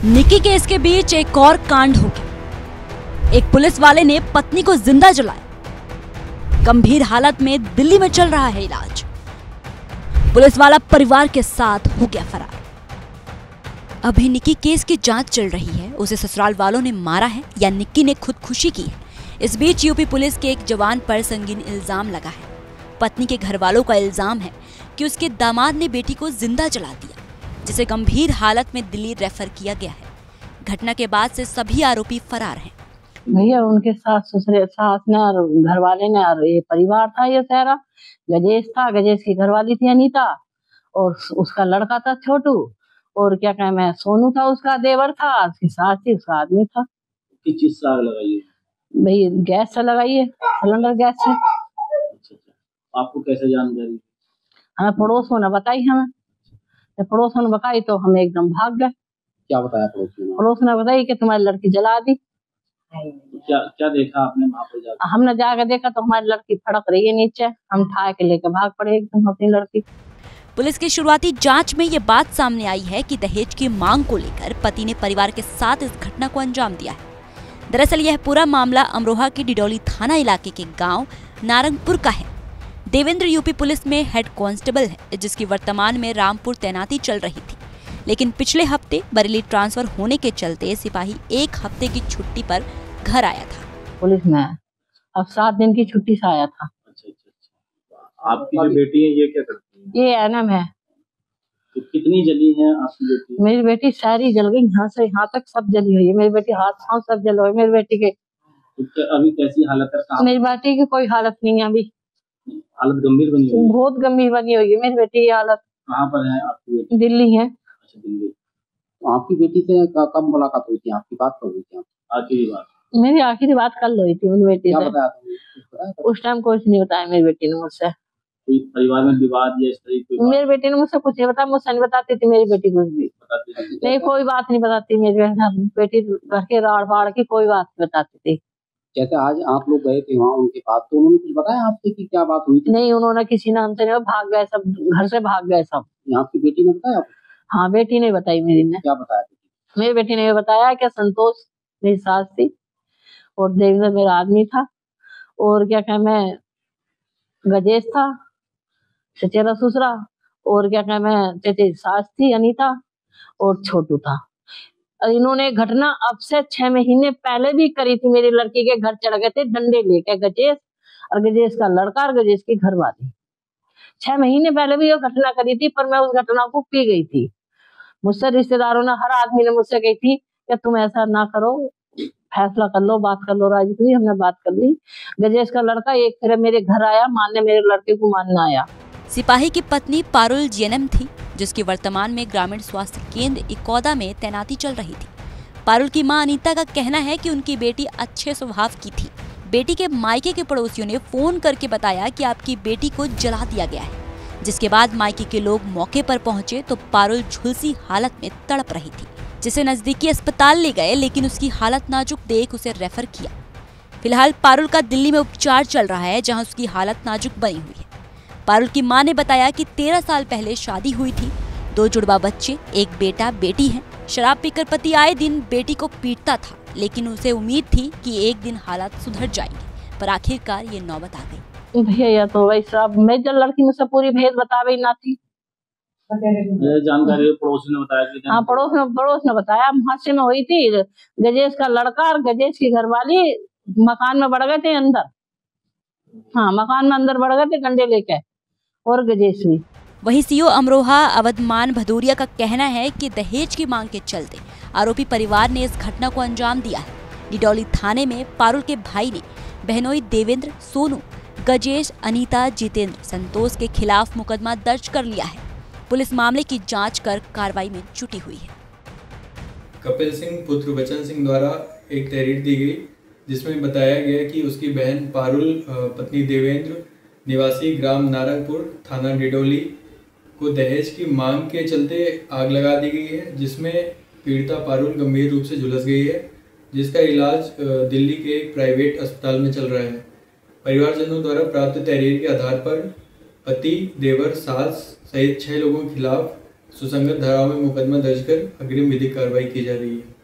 Nikki case के बीच एक और कांड हो गया। एक पुलिस वाले ने पत्नी को जिंदा जलाया। गंभीर हालत में दिल्ली में चल रहा है इलाज। पुलिस वाला परिवार के साथ हो गया फरार। अभी निक्की केस की जांच चल रही है। उसे ससुराल वालों ने मारा है या निक्की ने खुदकुशी की है। इस बीच यूपी पुलिस के एक जवान पर संगीन इल्जाम लगा है। पत्नी के घर वालों का इल्जाम है कि उसके दामाद ने बेटी को जिंदा जला दिया, जिसे गंभीर हालत में दिल्ली रेफर किया गया है। घटना के बाद से सभी आरोपी फरार हैं। भैया उनके सास ने और घर वाले ने और ये परिवार था, ये सारा गजेश था। गजेश की घरवाली थी अनीता और उसका लड़का था छोटू, और क्या कहें मैं सोनू था, उसका देवर था। उसकी सास थी, उसका आदमी था। किस चीज से आग लगाई है? भाई गैस से लगाई है, सिलेंडर गैस से। अच्छा। आपको कैसे जानकारी? हमें पड़ोसियों ने बताई। पड़ोसियों ने बताई तो हम एकदम भाग गए। क्या बताया पड़ोसियों ने? पड़ोसियों ने बताई कि तुम्हारी लड़की जला दी। क्या देखा आपने वहाँ पर जाकर? हमने जाकर देखा तो हमारी लड़की फड़क रही है नीचे। हम ठाए के लेकर भाग पड़े एकदम अपनी लड़की। पुलिस की शुरुआती जांच में ये बात सामने आई है कि दहेज की मांग को लेकर पति ने परिवार के साथ इस घटना को अंजाम दिया है। दरअसल यह पूरा मामला अमरोहा के डिडौली थाना इलाके के गांव नारंगपुर का है। देवेंद्र यूपी पुलिस में हेड कांस्टेबल है, जिसकी वर्तमान में रामपुर तैनाती चल रही थी। लेकिन पिछले हफ्ते बरेली ट्रांसफर होने के चलते सिपाही 1 हफ्ते की छुट्टी पर घर आया था। पुलिस में अब 7 दिन की छुट्टी से आया था। अच्छा। आपकी जो बेटी है ये क्या करती है? ये एनएम है। तो कितनी जली है आपकी बेटी? मेरी बेटी सारी जल गई, यहाँ से यहाँ तक सब जली हुई है। मेरी बेटी हाथ पाँव सब जल हुई मेरी बेटी के। तो अभी कैसी हालत है? मेरी बेटी की कोई हालत नहीं है अभी। हालत गंभीर बनी हुई है? बहुत गंभीर बनी हुई है मेरी बेटी की हालत। कहाँ पर है आपकी बेटी? दिल्ली है। अच्छा, दिल्ली। तो आपकी बेटी से कब मुलाकात हुई थी? आपकी बात कब हुई थी? आखिरी बात? मेरी आखिरी बात कल हुई थी मेरी बेटी से। उस टाइम कुछ नहीं बताया मेरी बेटी ने मुझसे। कोई परिवार में विवाद या इस तरह की? मेरी बेटी ने मुझसे कुछ नहीं बताया। मुझसे नहीं बताती थी मेरी बेटी कुछ भी। नहीं, कोई बात नहीं बताती मेरी बेटी। घर के राड़ बाड़ की कोई बात नहीं बताती थी। जैसे आज आप लोग गए थे वहाँ उनके पास, तो उन्होंने कुछ बताया आपसे कि क्या बात हुई थी? नहीं, उन्होंने किसी ने हमसे नहीं, भाग गए सब, घर से भाग गए सब। आपकी बेटी ने बताया? हाँ, बेटी ने बताई। मेरी ने क्या बताया? मेरी बेटी ने बताया कि संतोष मेरी सास थी और देवेंद्र मेरा आदमी था, और क्या कह मैं गजेश था चचेरा ससुरा, और क्या कह मैं चचेरी सास थी अनीता, और छोटू था। इन्होंने घटना अब से 6 महीने पहले भी करी थी। मेरी लड़की के घर चढ़ गए थे डंडे लेके गजेश और गजेश का लड़का और गजेश की घरवाली। 6 महीने पहले भी ये घटना करी थी, पर मैं उस घटना को पी गई थी। मुझसे रिश्तेदारों ने, हर आदमी ने मुझसे कही थी कि तुम ऐसा ना करो, फैसला कर लो, बात कर लो। राजी हुई, हमने बात कर ली। गजेश का लड़का एक फिर मेरे घर आया मानने, मेरे लड़के को मानना आया। सिपाही की पत्नी पारुल जीएनएम थी, जिसकी वर्तमान में ग्रामीण स्वास्थ्य केंद्र इकौदा में तैनाती चल रही थी। पारुल की मां अनीता का कहना है कि उनकी बेटी अच्छे स्वभाव की थी। बेटी के मायके के पड़ोसियों ने फोन करके बताया कि आपकी बेटी को जला दिया गया है, जिसके बाद मायके के लोग मौके पर पहुंचे तो पारुल झुलसी हालत में तड़प रही थी, जिसे नजदीकी अस्पताल ले गए, लेकिन उसकी हालत नाजुक देख उसे रेफर किया। फिलहाल पारुल का दिल्ली में उपचार चल रहा है, जहाँ उसकी हालत नाजुक बनी हुई है। पारुल की मां ने बताया कि 13 साल पहले शादी हुई थी, 2 जुड़वा बच्चे, एक बेटा बेटी हैं। शराब पीकर पति आए दिन बेटी को पीटता था, लेकिन उसे उम्मीद थी कि एक दिन हालात सुधर जाएंगे, पर आखिरकार ये नौबत आ गई। भैया या तो वही सब, मैं जब लड़की मुझसे पूरी भेद बतावे ना थी। जानकारी पड़ोस ने बताया कि? हाँ, पड़ोस ने बताया। हादसे में हुई थी। गजेश का लड़का और गजेश की घरवाली मकान में बढ़ गए थे अंदर। हाँ, मकान में अंदर बढ़ गए थे डंडे लेके, और गजेश भी। वहीं सीओ अमरोहा अवधमान भदौरिया का कहना है कि दहेज की मांग के चलते आरोपी परिवार ने इस घटना को अंजाम दिया है। डिडौली थाने में पारुल के भाई ने बहनोई देवेंद्र, सोनू, गजेश, अनीता, जितेंद्र, संतोष के खिलाफ मुकदमा दर्ज कर लिया है। पुलिस मामले की जांच कर कार्रवाई में जुटी हुई है। कपिल सिंह पुत्र वचन सिंह द्वारा एक तहरीर दी गई, जिसमें बताया गया कि उसकी बहन पारुल पत्नी देवेंद्र निवासी ग्राम नारंगपुर थाना डिडौली को दहेज की मांग के चलते आग लगा दी गई है, जिसमें पीड़िता पारुल गंभीर रूप से झुलस गई है, जिसका इलाज दिल्ली के एक प्राइवेट अस्पताल में चल रहा है। परिवारजनों द्वारा प्राप्त तहरीर के आधार पर पति, देवर, सास सहित 6 लोगों के खिलाफ सुसंगत धाराओं में मुकदमा दर्ज कर अग्रिम विधिक कार्रवाई की जा रही है।